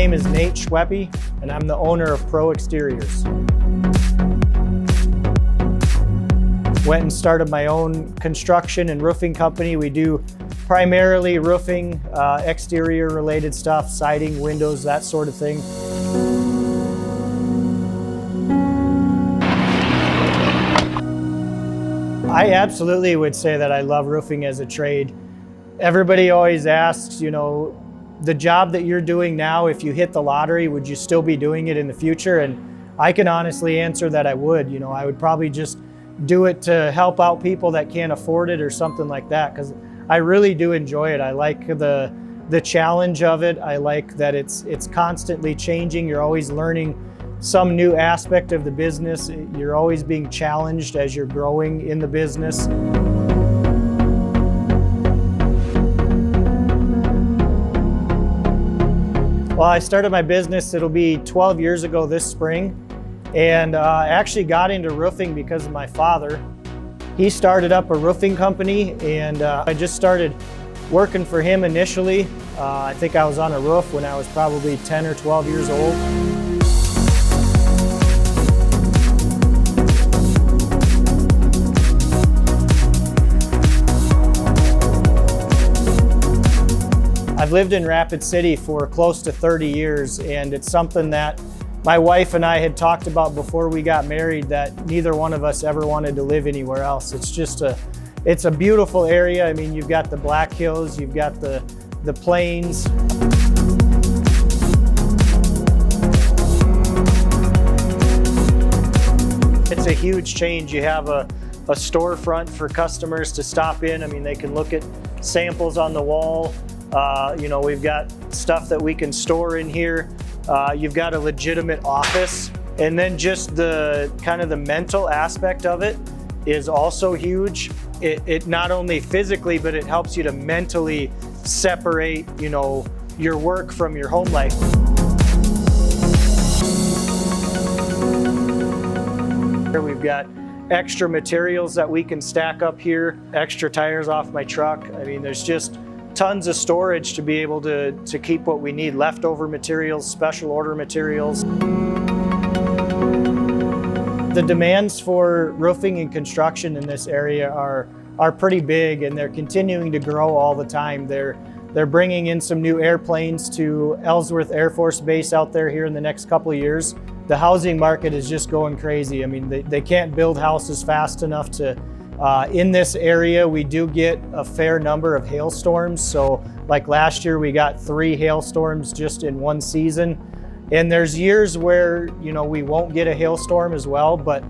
name is Nate Schweppe, and I'm the owner of ProExteriors. Went and started my own construction and roofing company. We do primarily roofing, exterior related stuff, siding, windows, that sort of thing. I absolutely would say that I love roofing as a trade. Everybody always asks, you know, the job that you're doing now, if you hit the lottery, would you still be doing it in the future? And I can honestly answer that I would. You know, I would probably just do it to help out people that can't afford it or something like that, because I really do enjoy it. I like the challenge of it. I like that it's constantly changing. You're always learning some new aspect of the business. You're always being challenged as you're growing in the business. Well, I started my business, it'll be 12 years ago this spring, and I actually got into roofing because of my father. He started up a roofing company, and I just started working for him initially. I think I was on a roof when I was probably 10 or 12 years old. I've lived in Rapid City for close to 30 years, and it's something that my wife and I had talked about before we got married, that neither one of us ever wanted to live anywhere else. It's a beautiful area. I mean, you've got the Black Hills, you've got the plains. It's a huge change. You have a storefront for customers to stop in. I mean, they can look at samples on the wall. You know, we've got stuff that we can store in here. You've got a legitimate office. And then just the kind of the mental aspect of it is also huge. It not only physically, but it helps you to mentally separate, you know, your work from your home life. Here we've got extra materials that we can stack up here, extra tires off my truck. I mean, there's just tons of storage to be able to keep what we need, leftover materials, special order materials. The demands for roofing and construction in this area are pretty big, and they're continuing to grow all the time. They're bringing in some new airplanes to Ellsworth Air Force Base out there here in the next couple of years. The housing market is just going crazy. I mean, they can't build houses fast enough to in this area. We do get a fair number of hailstorms. So like last year, we got 3 hailstorms just in one season. And there's years where, you know, we won't get a hailstorm as well, but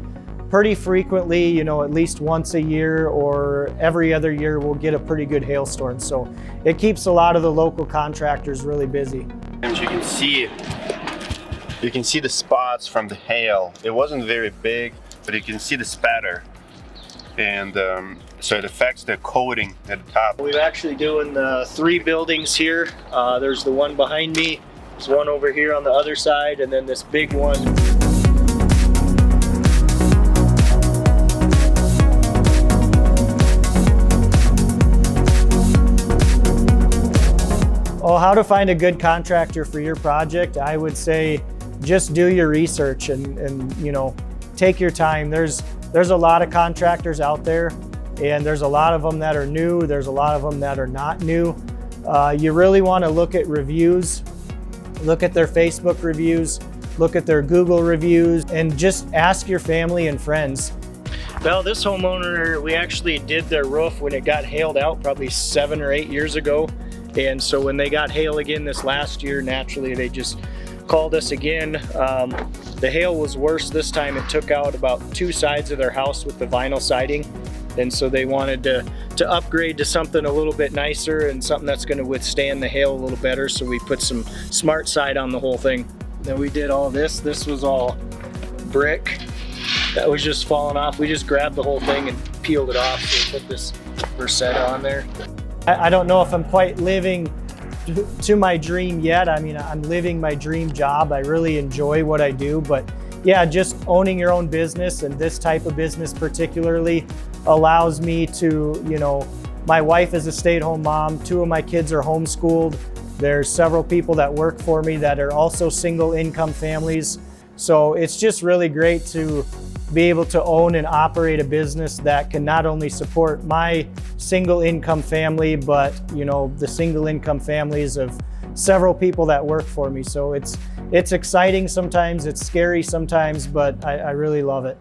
pretty frequently, you know, at least once a year or every other year, we'll get a pretty good hailstorm. So it keeps a lot of the local contractors really busy. And you can see the spots from the hail. It wasn't very big, but you can see the spatter. And so it affects the coating at the top. We're actually doing 3 buildings here. There's the one behind me, there's one over here on the other side, and then this big one. Oh, how to find a good contractor for your project? I would say just do your research and you know, take your time. There's a lot of contractors out there, and there's a lot of them that are new. There's a lot of them that are not new. You really want to look at reviews, look at their Facebook reviews, look at their Google reviews, and just ask your family and friends. Well, this homeowner, we actually did their roof when it got hailed out probably 7 or 8 years ago. And so when they got hail again this last year, naturally they just called us again. The hail was worse this time. It took out about 2 sides of their house with the vinyl siding. And so they wanted to upgrade to something a little bit nicer and something that's going to withstand the hail a little better. So we put some smart side on the whole thing. Then we did all this. This was all brick that was just falling off. We just grabbed the whole thing and peeled it off. So we put this Versetta on there. I don't know if I'm quite living to my dream yet. I mean, I'm living my dream job. I really enjoy what I do, but yeah, just owning your own business, and this type of business particularly allows me to, you know, my wife is a stay-at-home mom, 2 of my kids are homeschooled. There's several people that work for me that are also single income families. So it's just really great to be able to own and operate a business that can not only support my single income family, but the single income families of several people that work for me. So it's exciting sometimes, it's scary sometimes, but I really love it.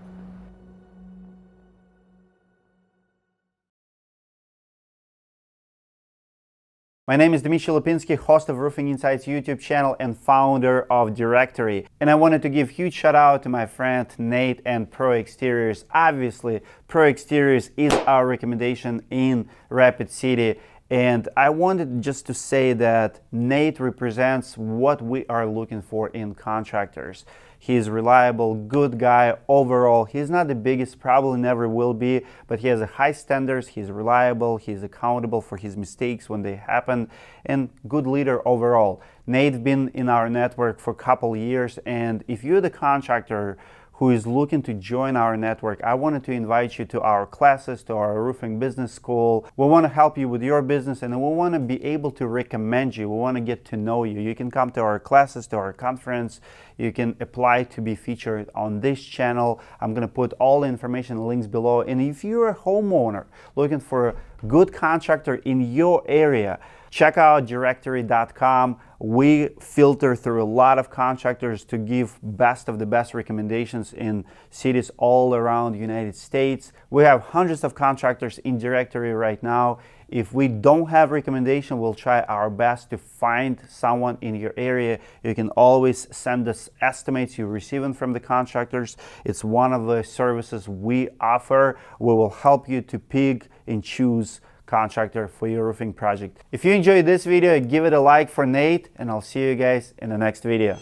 My name is Dmitry Lipinski, host of Roofing Insights YouTube channel and founder of Directory. And I wanted to give a huge shout out to my friend Nate and ProExteriors. Obviously, ProExteriors is our recommendation in Rapid City. And I wanted just to say that Nate represents what we are looking for in contractors. He's reliable, good guy overall. He's not the biggest, probably never will be, but he has a high standards, he's reliable, he's accountable for his mistakes when they happen, and good leader overall. Nate's been in our network for a couple years, and if you're the contractor who is looking to join our network, I wanted to invite you to our classes, to our roofing business school. We want to help you with your business, and we want to be able to recommend you. We want to get to know you. You can come to our classes, to our conference. You can apply to be featured on this channel. I'm going to put all the information and links below. And if you're a homeowner looking for a good contractor in your area, check out directory.com. We filter through a lot of contractors to give best of the best recommendations in cities all around the United States. We have hundreds of contractors in Directory right now. If we don't have recommendation, we'll try our best to find someone in your area. You can always send us estimates you're receiving from the contractors. It's one of the services we offer. We will help you to pick and choose contractor for your roofing project. If you enjoyed this video, give it a like for Nate, and I'll see you guys in the next video.